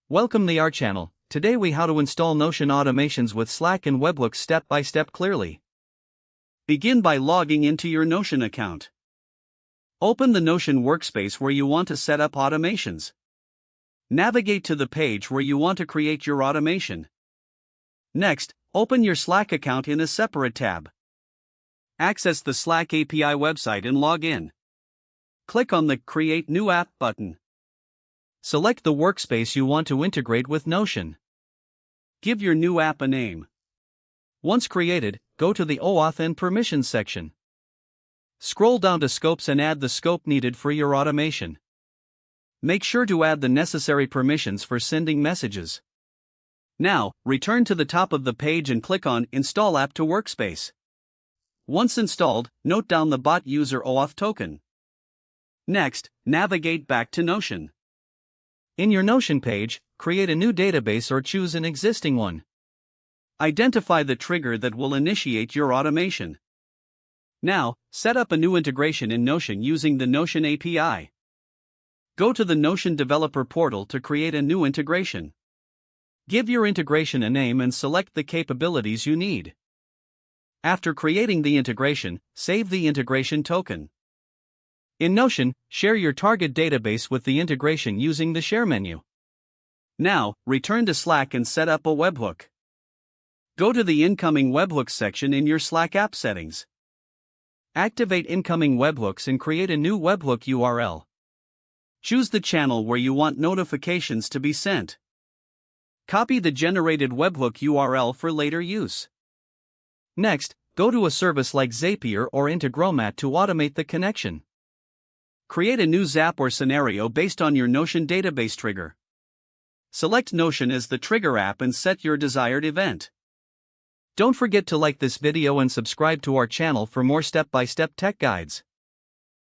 Welcome to our channel. Today we how to install Notion automations with Slack and Webhooks step by step clearly. Begin by logging into your Notion account. Open the Notion workspace where you want to set up automations. Navigate to the page where you want to create your automation. Next, open your Slack account in a separate tab. Access the Slack API website and log in. Click on the Create New App button. Select the workspace you want to integrate with Notion. Give your new app a name. Once created, go to the OAuth and Permissions section. Scroll down to Scopes and add the scope needed for your automation. Make sure to add the necessary permissions for sending messages. Now, return to the top of the page and click on Install App to Workspace. Once installed, note down the bot user OAuth token. Next, navigate back to Notion. In your Notion page, create a new database or choose an existing one. Identify the trigger that will initiate your automation. Now, set up a new integration in Notion using the Notion API. Go to the Notion Developer Portal to create a new integration. Give your integration a name and select the capabilities you need. After creating the integration, save the integration token. In Notion, share your target database with the integration using the Share menu. Now, return to Slack and set up a webhook. Go to the Incoming Webhooks section in your Slack app settings. Activate incoming webhooks and create a new webhook URL. Choose the channel where you want notifications to be sent. Copy the generated webhook URL for later use. Next, go to a service like Zapier or Integromat to automate the connection. Create a new Zap or scenario based on your Notion database trigger. Select Notion as the trigger app and set your desired event. Don't forget to like this video and subscribe to our channel for more step-by-step tech guides.